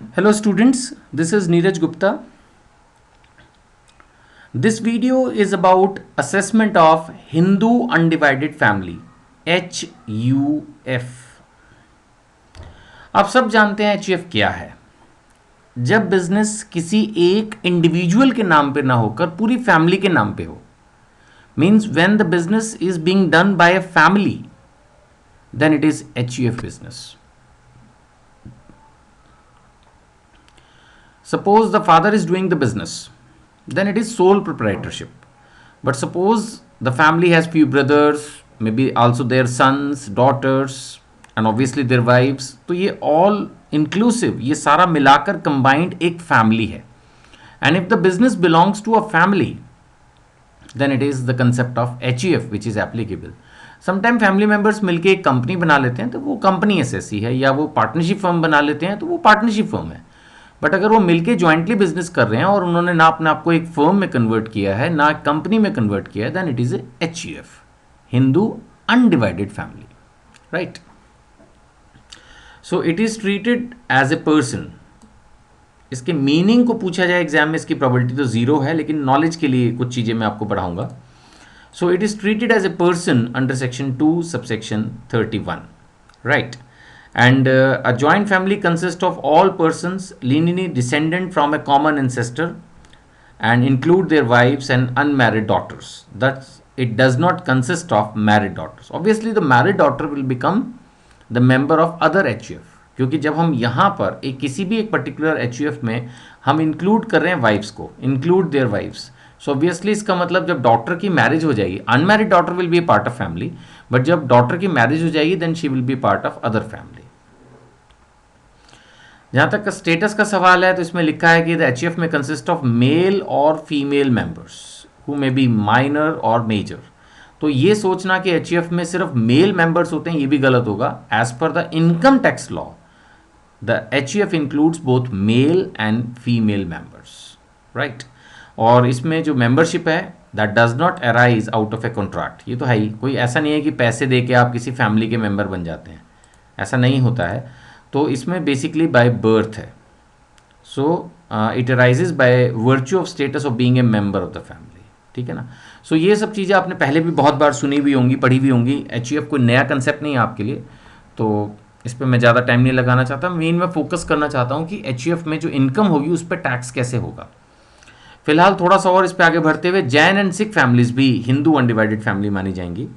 Hello students, this is Neeraj Gupta. This video is about assessment of Hindu undivided family HUF. आप सब जानते हैं HUF क्या है। जब बिजनेस किसी एक इंडिविजुअल के नाम पे ना होकर पूरी फैमिली के नाम पे हो, means when the business is being done by a family, then it is HUF business. Suppose the father is doing the business, then it is sole proprietorship. But suppose the family has few brothers, maybe also their sons, daughters, and obviously their wives. तो ये all inclusive, ये सारा मिलाकर combined एक family है. And if the business belongs to a family, then it is the concept of HUF which is applicable. Sometimes family members मिलके एक company बना लेते हैं तो वो कंपनी एसएससी है, या वो पार्टनरशिप फर्म बना लेते हैं तो वो पार्टनरशिप फर्म है. बट अगर वो मिलके ज्वाइंटली बिजनेस कर रहे हैं और उन्होंने ना अपने आप को एक फर्म में कन्वर्ट किया है ना कंपनी में कन्वर्ट किया है, then it is HUF, Hindu undivided family, right. So it is treated as a person. इसके मीनिंग को पूछा जाए एग्जाम में, इसकी प्रोबेबिलिटी तो जीरो है, लेकिन नॉलेज के लिए कुछ चीजें मैं आपको पढ़ाऊंगा. So it is treated as a person under section 2 subsection 31, right. And a joint family consists of all persons lineally descendant from a common ancestor and include their wives and unmarried daughters. Thus, it does not consist of married daughters. Obviously, the married daughter will become the member of other HUF. क्योंकि जब हम यहाँ पर एक किसी भी एक particular HUF में हम इंक्लूड कर रहे हैं वाइफ्स को, include their wives, so obviously इसका मतलब जब डॉटर की मैरिज हो जाएगी, unmarried daughter will be a part of family, but जब डॉटर की मैरिज हो जाएगी then she will be part of other family. जहाँ तक स्टेटस का सवाल है तो इसमें लिखा है कि द HUF में कंसिस्ट ऑफ मेल और female members who may be minor और मेजर. तो ये सोचना कि HUF में सिर्फ मेल मेंबर्स होते हैं ये भी गलत होगा. As per the income tax law द HUF includes both male and female members, right. और इसमें जो मेंबरशिप है that does not arise out of a contract. ये तो है ही, कोई ऐसा नहीं है कि पैसे दे के आप किसी फैमिली के मेंबर बन जाते हैं, ऐसा नहीं होता है. तो इसमें बेसिकली बाय बर्थ है. So it arises bye virtue of status of being a member of the family, ठीक है ना. सो ये सब चीज़ें आपने पहले भी बहुत बार सुनी हुई होंगी, पढ़ी हुई होंगी. HUF कोई नया कंसेप्ट नहीं है आपके लिए, तो इस पर मैं ज़्यादा टाइम नहीं लगाना चाहता. मेन मैं फोकस करना चाहता हूँ कि HUF में जो इनकम होगी उस पर टैक्स कैसे होगा. फिलहाल थोड़ा सा और इस पर आगे बढ़ते हुए, जैन एंड सिख फैमिलीज भी हिंदू अनडिवाइडेड फैमिली मानी जाएंगी.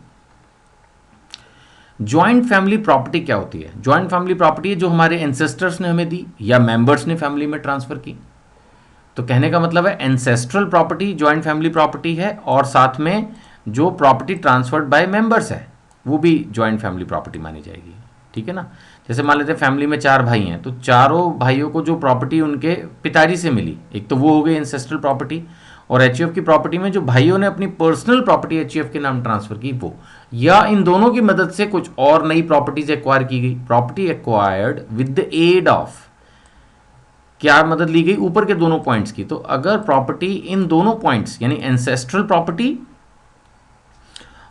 ज्वाइंट फैमिली प्रॉपर्टी क्या होती है? ज्वाइंट फैमिली प्रॉपर्टी है जो हमारे एंसेस्टर्स ने हमें दी या मेंबर्स ने फैमिली में ट्रांसफर की. तो कहने का मतलब है ancestral property joint family property है, और साथ में जो प्रॉपर्टी ट्रांसफर्ड बाय मेंबर्स है वो भी ज्वाइंट फैमिली प्रॉपर्टी मानी जाएगी, ठीक है ना. जैसे मान लेते हैं फैमिली में 4 भाई हैं, तो चारों भाइयों को जो प्रॉपर्टी उनके पिताजी से मिली, एक तो वो हो गई एंसेस्ट्रल प्रॉपर्टी, और HUF की प्रॉपर्टी में जो भाइयों ने अपनी पर्सनल प्रॉपर्टी HUF के नाम ट्रांसफर की वो, या इन दोनों की मदद से कुछ और नई प्रॉपर्टीज एक्वायर की गई. Property acquired with the aid of, क्या मदद ली गई? ऊपर के दोनों पॉइंट्स की. तो अगर प्रॉपर्टी इन दोनों पॉइंट्स यानी एंसेस्ट्रल प्रॉपर्टी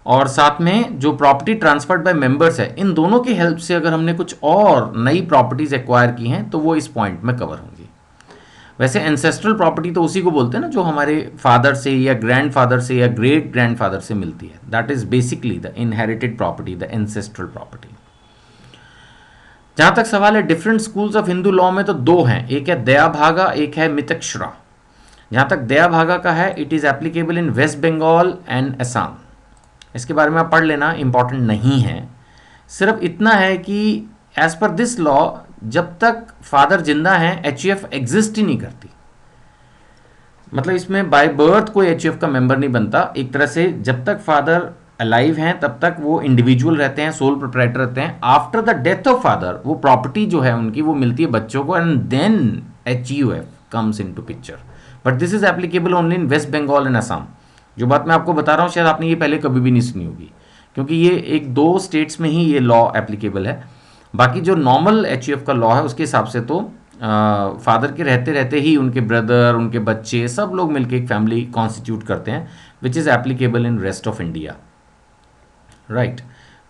और साथ में जो प्रॉपर्टी ट्रांसफर्ड बाय मेंबर्स है, इन दोनों की हेल्प से अगर हमने कुछ और नई प्रॉपर्टीज एक्वायर की हैं तो वो इस पॉइंट में कवर होंगी. वैसे एंसेस्ट्रल प्रॉपर्टी तो उसी को बोलते हैं ना जो हमारे फादर से या ग्रैंडफादर से या ग्रेट ग्रैंडफादर से मिलती है. That is basically the inherited property, the ancestral property. जहां तक सवाल है different schools of Hindu law में, तो 2 हैं, एक है दया भागा, एक है मितक्षरा. जहां तक दया भागा का है, it is applicable in West Bengal and Assam. इसके बारे में आप पढ़ लेना, इंपॉर्टेंट नहीं है. सिर्फ इतना है कि एज पर दिस लॉ जब तक फादर जिंदा हैं HUF एग्जिस्ट ही नहीं करती. मतलब इसमें बाय बर्थ कोई HUF का मेंबर नहीं बनता. एक तरह से जब तक फादर अलाइव हैं तब तक वो इंडिविजुअल रहते हैं, सोल प्रोप्राइटर रहते हैं. After the death of father वो प्रॉपर्टी जो है उनकी वो मिलती है बच्चों को, and then HUF comes into picture. But this is applicable only in West Bengal and Assam. जो बात मैं आपको बता रहा हूँ शायद आपने ये पहले कभी भी नहीं सुनी होगी, क्योंकि ये 1-2 स्टेट्स में ही ये लॉ एप्लीकेबल है. बाकी जो नॉर्मल HUF का लॉ है उसके हिसाब से तो फादर के रहते रहते ही उनके ब्रदर, उनके बच्चे, सब लोग मिलकर एक फैमिली कॉन्स्टिट्यूट करते हैं, which is applicable in rest of India, right.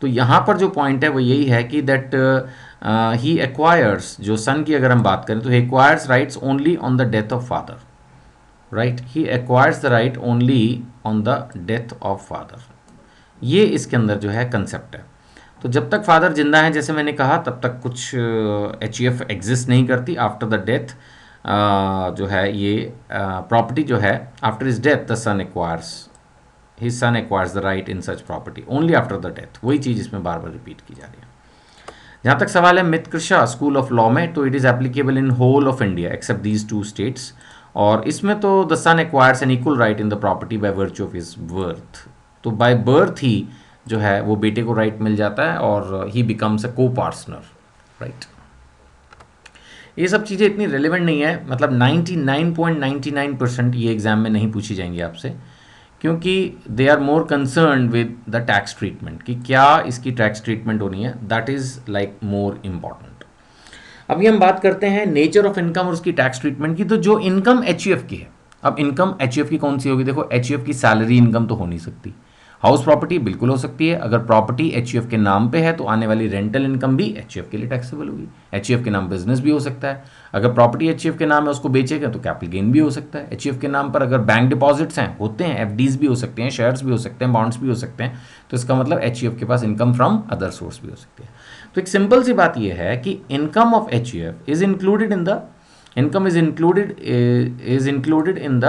तो यहाँ पर जो पॉइंट है वो यही है कि दैट ही एक्वायर्स, जो सन की अगर हम बात करें तो he acquires rights only on the death of father, right, he acquires the right only on the death of father. ये इसके अंदर जो है कंसेप्ट है। तो जब तक फादर जिंदा है, जैसे मैंने कहा, तब तक कुछ HUF एग्जिस्ट नहीं करती। आफ्टर द डेथ जो है ये प्रॉपर्टी जो है, after his death the son acquires, his son acquires the right in such property only after the death. वही चीज़ इसमें बार बार रिपीट की जा रही है। जहाँ तक सवाल है मितकृषा स्कूल ऑफ लॉ में, तो it is applicable in whole of India except these 2 states. और इसमें तो the son acquires an equal right in the property by virtue of his birth. तो बाय बर्थ ही जो है वो बेटे को राइट मिल जाता है और ही बिकम्स अ को पार्टनर, राइट। ये सब चीज़ें इतनी रेलिवेंट नहीं है, मतलब 99.99% ये एग्जाम में नहीं पूछी जाएंगी आपसे, क्योंकि they are more concern with the tax treatment, कि क्या इसकी टैक्स ट्रीटमेंट होनी है, that is like more important. अभी हम बात करते हैं नेचर ऑफ इनकम और उसकी टैक्स ट्रीटमेंट की। तो जो इनकम HUF की है, अब इनकम HUF की कौन सी होगी? देखो, HUF की सैलरी इनकम तो हो नहीं सकती। हाउस प्रॉपर्टी बिल्कुल हो सकती है, अगर प्रॉपर्टी HUF के नाम पे है तो आने वाली रेंटल इनकम भी HUF के लिए टैक्सेबल होगी। HUF के नाम बिजनेस भी हो सकता है, अगर प्रॉपर्टी HUF के नाम है उसको बेचेगा तो कैपिटल गेन भी हो सकता है। HUF के नाम पर अगर बैंक डिपॉजिट्स हैं, होते हैं, FDs भी हो सकते हैं, शेयर्स भी हो सकते हैं, बॉन्ड्स भी हो सकते हैं, तो इसका मतलब HUF के पास इनकम फ्रॉम अदर सोर्स भी हो सकती है। तो एक सिंपल सी बात यह है कि income of HUF is included in the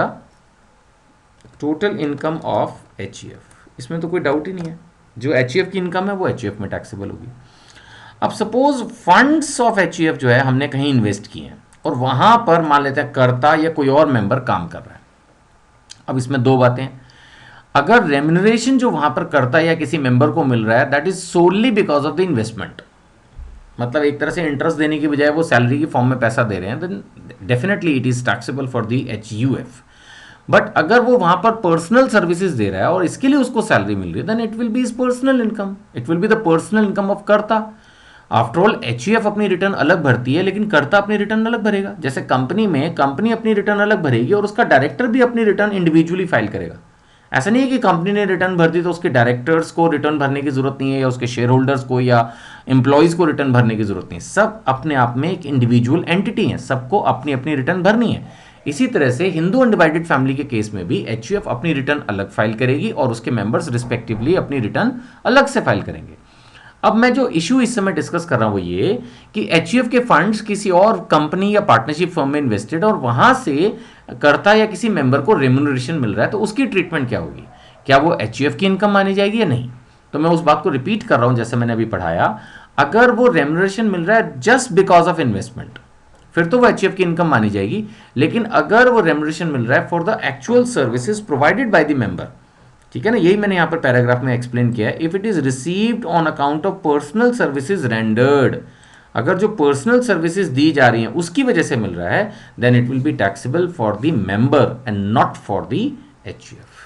total income of HUF। इसमें तो कोई डाउट ही नहीं है, जो HUF की इनकम है वो HUF में टैक्सेबल होगी। अब सपोज फंड्स ऑफ HUF जो है हमने कहीं इन्वेस्ट किए हैं और वहां पर मान लेते हैं कर्ता या कोई और मेंबर काम कर रहा है। अब इसमें 2 बातें हैं, अगर रेम्यूनरेशन जो वहां पर कर्ता या किसी मेंबर को मिल रहा है that is so only because of the investment, मतलब एक तरह से इंटरेस्ट देने की बजाय वो सैलरी की फॉर्म में पैसा दे रहे हैं, then definitely it is taxable for the HUF। But अगर वो वहां पर पर्सनल सर्विसेज दे रहा है और इसके लिए उसको सैलरी मिल रही है, then it will be his personal income, it will be the personal income of karta. After all HUF अपनी रिटर्न अलग भरती है, लेकिन कर्ता अपनी रिटर्न अलग भरेगा। जैसे कंपनी में कंपनी अपनी रिटर्न अलग भरेगी और उसका डायरेक्टर भी अपनी रिटर्न इंडिविजुअली फाइल करेगा। ऐसा नहीं है कि कंपनी ने रिटर्न भर दी तो उसके डायरेक्टर्स को रिटर्न भरने की जरूरत नहीं है, या उसके शेयर होल्डर्स को या एम्प्लॉयज को रिटर्न भरने की जरूरत नहीं है। सब अपने आप में एक इंडिविजुअल एंटिटी है, सबको अपनी अपनी रिटर्न भरनी है। इसी तरह से हिंदू अनडिवाइडेड फैमिली के केस में भी HUF अपनी रिटर्न अलग फाइल करेगी और उसके मेंबर्स रिस्पेक्टिवली अपनी रिटर्न अलग से फाइल करेंगे। अब मैं जो इशू इस समय डिस्कस कर रहा हूं वो ये कि HUF के फंड्स किसी और कंपनी या पार्टनरशिप फर्म में इन्वेस्टेड और वहां से कर्ता या किसी मेंबर को रेम्यूनरेशन मिल रहा है, तो उसकी ट्रीटमेंट क्या होगी? क्या वो HUF की इनकम मानी जाएगी या नहीं? तो मैं उस बात को रिपीट कर रहा हूं जैसे मैंने अभी पढ़ाया, अगर वो रेम्यूनरेशन मिल रहा है जस्ट बिकॉज ऑफ इन्वेस्टमेंट, फिर तो वो HUF की इनकम मानी जाएगी। लेकिन अगर वो रेम्यूनरेशन मिल रहा है for the actual services provided by the member, ठीक है ना, यही मैंने यहां पर पैराग्राफ में एक्सप्लेन किया है, if it is received on account of personal services rendered, अगर जो पर्सनल सर्विसेज दी जा रही हैं उसकी वजह से मिल रहा है, then it will be taxable for the member and not for the HUF,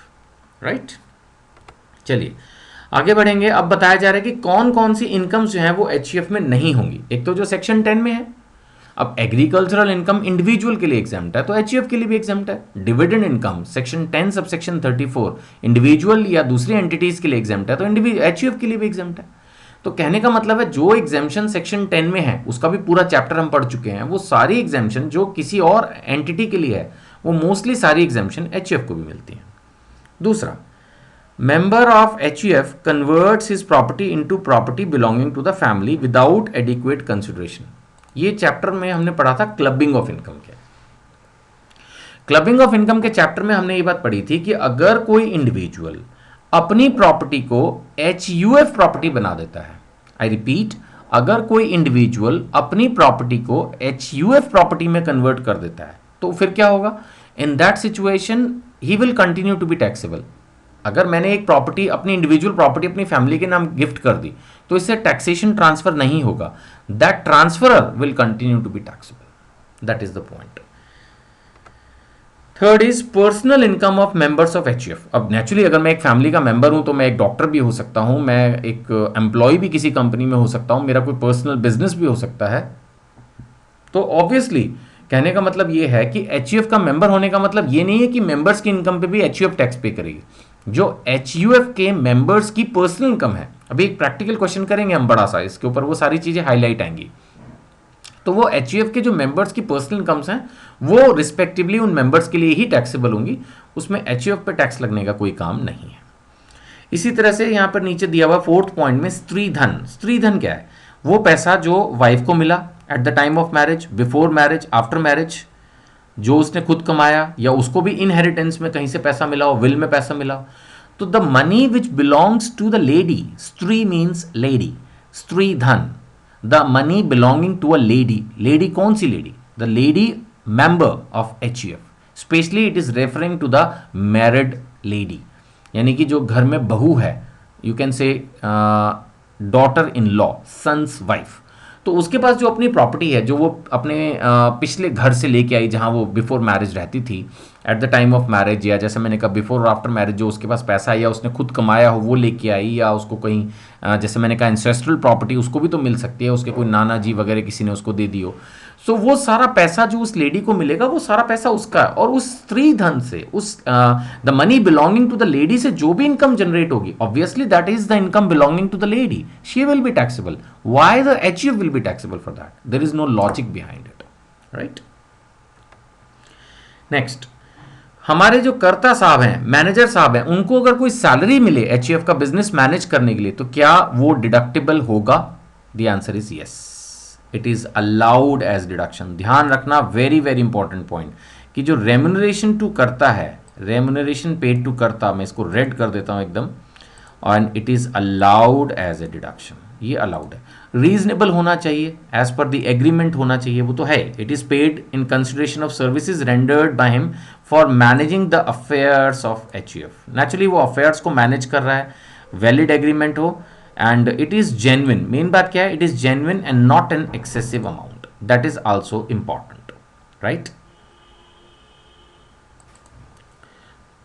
right. चलिए आगे बढ़ेंगे। अब बताया जा रहा है कि कौन कौन सी इनकम्स जो है वो HUF में नहीं होंगी। एक तो जो सेक्शन 10 में है, अब एग्रीकल्चरल इनकम इंडिविजुअल के लिए एग्जाम्प्ट है तो HUF के लिए भी एग्जाम्प्ट है। Dividend income section 10 sub section 34 individual या दूसरी एंटिटीज के लिए एग्जाम्प्ट है तो HUF के लिए भी एग्जाम्प्ट है। तो कहने का मतलब है जो एग्जाम्पशन सेक्शन 10 में है उसका भी पूरा चैप्टर हम पढ़ चुके हैं, वो सारी एग्जाम्पशन जो किसी और एंटिटी के लिए है वो मोस्टली सारी एग्जाम्पशन HUF को भी मिलती है। दूसरा, member of HUF converts his property into property belonging to the family without adequate consideration। ये चैप्टर में हमने पढ़ा था क्लबिंग ऑफ इनकम के। क्लबिंग ऑफ इनकम के चैप्टर में हमने ये बात पढ़ी थी कि अगर कोई इंडिविजुअल अपनी प्रॉपर्टी को HUF प्रॉपर्टी बना देता है, आई रिपीट, अगर कोई इंडिविजुअल अपनी प्रॉपर्टी को HUF प्रॉपर्टी में कन्वर्ट कर देता है तो फिर क्या होगा? In that situation he will continue to be taxable. अगर मैंने एक प्रॉपर्टी, अपनी इंडिविजुअल प्रॉपर्टी अपनी फैमिली के नाम गिफ्ट कर दी तो इससे टैक्सेशन ट्रांसफर नहीं होगा, that transferor will continue to be taxable, that is the point. Third is personal income of members of HUF। अब नेचुरली अगर मैं एक फैमिली का मेंबर हूं तो मैं एक डॉक्टर भी हो सकता हूं, मैं एक एम्प्लॉय भी किसी कंपनी में हो सकता हूं, मेरा कोई पर्सनल बिजनेस भी हो सकता है। तो ऑब्वियसली कहने का मतलब ये है कि HUF का मेंबर होने का मतलब ये नहीं है कि मेंबर्स की इनकम पे भी HUF टैक्स पे करेगी। जो HUF के मेंबर्स की पर्सनल इनकम है अभी एक प्रैक्टिकल क्वेश्चन करेंगे हम बड़ा सा, इसके ऊपर वो सारी चीज़ें हाईलाइट आएंगी। तो वो एचयूएफ के जो मेंबर्स की पर्सनल इनकम्स हैं वो रिस्पेक्टिवली उन मेंबर्स के लिए ही टैक्सेबल होंगी, उसमें एचयूएफ पे टैक्स लगने का कोई काम नहीं है। इसी तरह से यहाँ पर नीचे दिया हुआ फोर्थ पॉइंट में स्त्री धन। स्त्री धन क्या है? वो पैसा जो वाइफ को मिला at the time of marriage, before marriage, after marriage, जो उसने खुद कमाया या उसको भी इनहेरिटेंस में कहीं से पैसा मिला हो, विल में पैसा मिला हो। तो the money which belongs to the lady, स्त्री मीन्स लेडी, स्त्री धन, the money belonging to a lady. Lady कौन सी lady? The lady member of HUF, specially it is referring to the married lady, यानी कि जो घर में बहू है, you can say daughter in law, son's wife. तो उसके पास जो अपनी प्रॉपर्टी है, जो वो अपने पिछले घर से लेके आई जहाँ वो बिफोर मैरिज रहती थी, at the time of marriage, या जैसे मैंने कहा बिफोर और आफ्टर मैरिज जो उसके पास पैसा है या उसने खुद कमाया हो वो लेके आई, या उसको कहीं जैसे मैंने कहा इंसेस्ट्रल प्रॉपर्टी उसको भी तो मिल सकती है, उसके कोई नाना जी वगैरह किसी ने उसको दे दी हो। सो वो सारा पैसा जो उस लेडी को मिलेगा वो सारा पैसा उसका है, और उस स्त्री धन से, उस the money belonging to the lady से जो भी इनकम जनरेट होगी, obviously that is the income belonging to the lady, she will be taxable. Why the HUF will be taxable for that? There is no logic behind it, right. Next, हमारे जो कर्ता साहब हैं, manager साहब हैं, उनको अगर कोई सैलरी मिले एचयूएफ का बिजनेस मैनेज करने के लिए, तो क्या वो डिडक्टेबल होगा? The answer is yes, it is allowed as deduction. ध्यान रखना, वेरी वेरी इंपॉर्टेंट पॉइंट, कि जो रेम्यूनरेशन टू करता है, रेम्यूनरेशन पेड टू करता, मैं इसको रेड कर देता हूं एकदम, और it is allowed as a deduction, ये अलाउड है। रीजनेबल होना चाहिए, एज पर द एग्रीमेंट होना चाहिए, वो तो है। It is paid in consideration of services rendered by him for managing the affairs of HUF. Naturally वो अफेयर्स को मैनेज कर रहा है, वैलिड एग्रीमेंट हो, and it is genuine. Main बात क्या है? It is genuine and not an excessive amount, that is also important, right.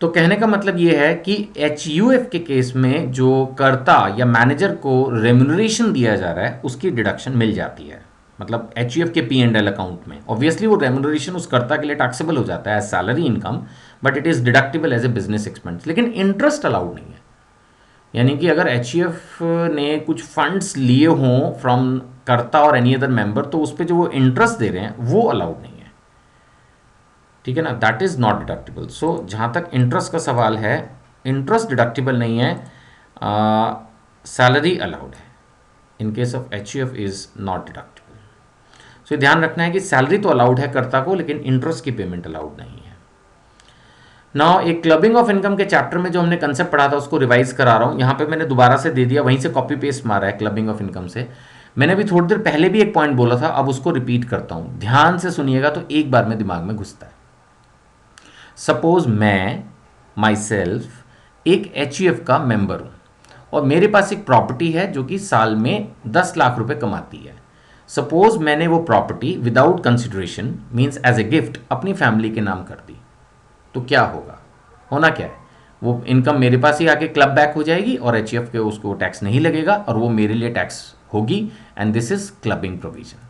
तो कहने का मतलब ये है कि एचयूएफ के केस में जो कर्ता या मैनेजर को रेम्यूनरेशन दिया जा रहा है उसकी डिडक्शन मिल जाती है, मतलब एचयूएफ के P&L अकाउंट में। ऑब्वियसली वो रेम्यूनरेशन उस कर्ता के लिए टैक्सेबल हो जाता है as salary income, but it is deductible as a business expense. लेकिन इंटरेस्ट अलाउड नहीं है, यानी कि अगर एचयूएफ ने कुछ फंड्स लिए हों फ्रॉम कर्ता और एनी अदर मेंबर, तो उस पर जो वो इंटरेस्ट दे रहे हैं वो अलाउड नहीं है, ठीक है ना, दैट इज नॉट डिडक्टेबल। सो जहाँ तक इंटरेस्ट का सवाल है, इंटरेस्ट डिडक्टेबल नहीं है, सैलरी अलाउड है, in case of HUF is not deductible. So ध्यान रखना है कि सैलरी तो अलाउड है कर्ता को, लेकिन इंटरेस्ट की पेमेंट अलाउड नहीं है। नाउ एक क्लबिंग ऑफ इनकम के चैप्टर में जो हमने कंसेप्ट पढ़ा था उसको रिवाइज करा रहा हूँ, यहाँ पे मैंने दोबारा से दे दिया, वहीं से कॉपी पेस्ट मारा है क्लबिंग ऑफ इनकम से। मैंने अभी थोड़ी देर पहले भी एक पॉइंट बोला था, अब उसको रिपीट करता हूँ, ध्यान से सुनिएगा तो एक बार में दिमाग में घुसता है। सपोज मैं माई सेल्फ एक एचयूएफ का मेंबर हूँ और मेरे पास एक प्रॉपर्टी है जो कि साल में 10 लाख रुपए कमाती है। सपोज मैंने वो property without consideration, means as a gift, अपनी फैमिली के नाम कर दी, तो क्या होगा? होना क्या है? वो इनकम मेरे पास ही आके क्लब बैक हो जाएगी और एचयूएफ के उसको टैक्स नहीं लगेगा और वो मेरे लिए टैक्स होगी, and this is clubbing provision.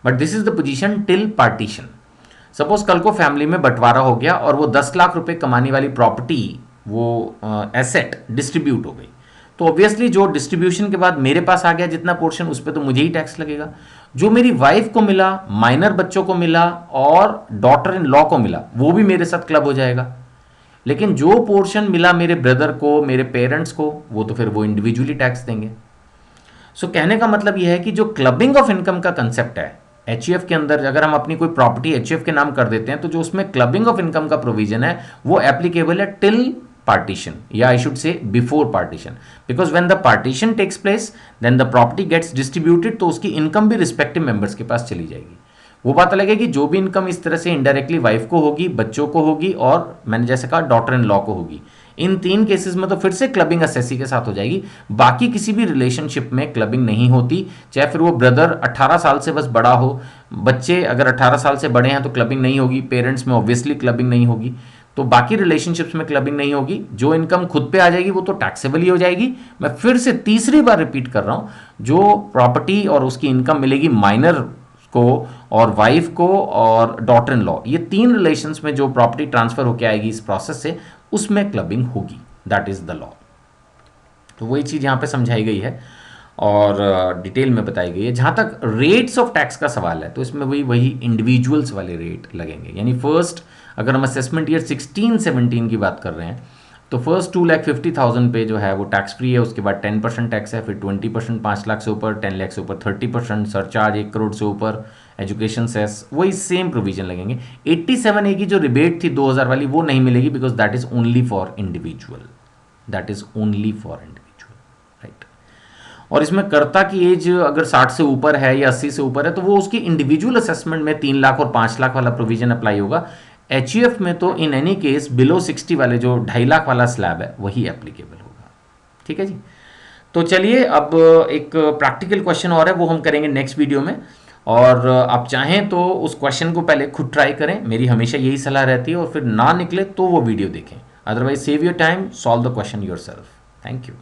But this is the position till partition. Suppose कल को फैमिली में बंटवारा हो गया और वो 10 लाख रुपए कमाने वाली प्रॉपर्टी, वो एसेट डिस्ट्रीब्यूट हो गई, तो ऑब्वियसली जो डिस्ट्रीब्यूशन के बाद मेरे पास आ गया जितना पोर्शन, उस पर तो मुझे ही टैक्स लगेगा। जो मेरी वाइफ को मिला, माइनर बच्चों को मिला और डॉटर इन लॉ को मिला, वो भी मेरे साथ क्लब हो जाएगा। लेकिन जो पोर्शन मिला मेरे ब्रदर को, मेरे पेरेंट्स को, वो तो फिर वो इंडिविजुअली टैक्स देंगे। सो कहने का मतलब यह है कि जो क्लबिंग ऑफ इनकम का कंसेप्ट है एचयूएफ के अंदर, अगर हम अपनी कोई प्रॉपर्टी एचयूएफ के नाम कर देते हैं, तो जो उसमें क्लबिंग ऑफ इनकम का प्रोविजन है वो एप्लीकेबल है टिल पार्टीशन, या I should say before partition, because when the partition takes place then the property gets distributed, तो उसकी इनकम भी रिस्पेक्टिव मेंबर्स के पास चली जाएगी। वो बात अलग है कि जो भी इनकम इस तरह से इनडायरेक्टली वाइफ को होगी, बच्चों को होगी, और मैंने जैसे कहा डॉटर इन लॉ को होगी, इन 3 केसेस में तो फिर से क्लबिंग असेसी के साथ हो जाएगी। बाकी किसी भी रिलेशनशिप में क्लबिंग नहीं होती, चाहे फिर वो ब्रदर 18 साल से बस बड़ा हो, बच्चे अगर 18 साल से बड़े हैं तो क्लबिंग नहीं होगी, पेरेंट्स में ऑब्वियसली क्लबिंग नहीं होगी, तो बाकी रिलेशनशिप्स में क्लबिंग नहीं होगी। जो इनकम खुद पे आ जाएगी वो तो टैक्सेबल ही हो जाएगी। मैं फिर से तीसरी बार रिपीट कर रहा हूँ, जो प्रॉपर्टी और उसकी इनकम मिलेगी माइनर को और वाइफ को और डॉटर इन लॉ, ये 3 रिलेशंस में जो प्रॉपर्टी ट्रांसफर होकर आएगी इस प्रोसेस से, उसमें क्लबिंग होगी, दैट इज द लॉ। तो वही चीज़ यहाँ पे समझाई गई है और डिटेल में बताई गई है। जहाँ तक रेट्स ऑफ टैक्स का सवाल है तो इसमें वही इंडिविजुअल्स वाले रेट लगेंगे। यानी फर्स्ट अगर हम असेसमेंट ईयर 16-17 की बात कर रहे हैं तो फर्स्ट 2,50,000 पे जो है वो टैक्स फ्री है, उसके बाद 10% टैक्स है, फिर 20% 5 लाख से ऊपर, 10 लाख से ऊपर 30%, सरचार्ज 1 करोड़ से ऊपर, एजुकेशन सेस, वही सेम प्रोविजन लगेंगे। 87A की जो रिबेट थी 2000 वाली वो नहीं मिलेगी because that is only for individual, that is only for individual, right. और इसमें कर्ता की एज अगर 60 से ऊपर है या 80 से ऊपर है तो वो उसकी इंडिविजुअल असेसमेंट में 3 लाख और 5 लाख वाला प्रोविजन अप्लाई होगा। एचयूएफ में तो इन एनी केस बिलो 60 वाले जो 2.5 लाख वाला स्लैब है वही एप्लीकेबल होगा। ठीक है जी। तो चलिए अब एक प्रैक्टिकल क्वेश्चन और है वो हम करेंगे नेक्स्ट वीडियो में, और आप चाहें तो उस क्वेश्चन को पहले खुद ट्राई करें, मेरी हमेशा यही सलाह रहती है, और फिर ना निकले तो वो वीडियो देखें। Otherwise save your time, solve the question yourself. Thank you.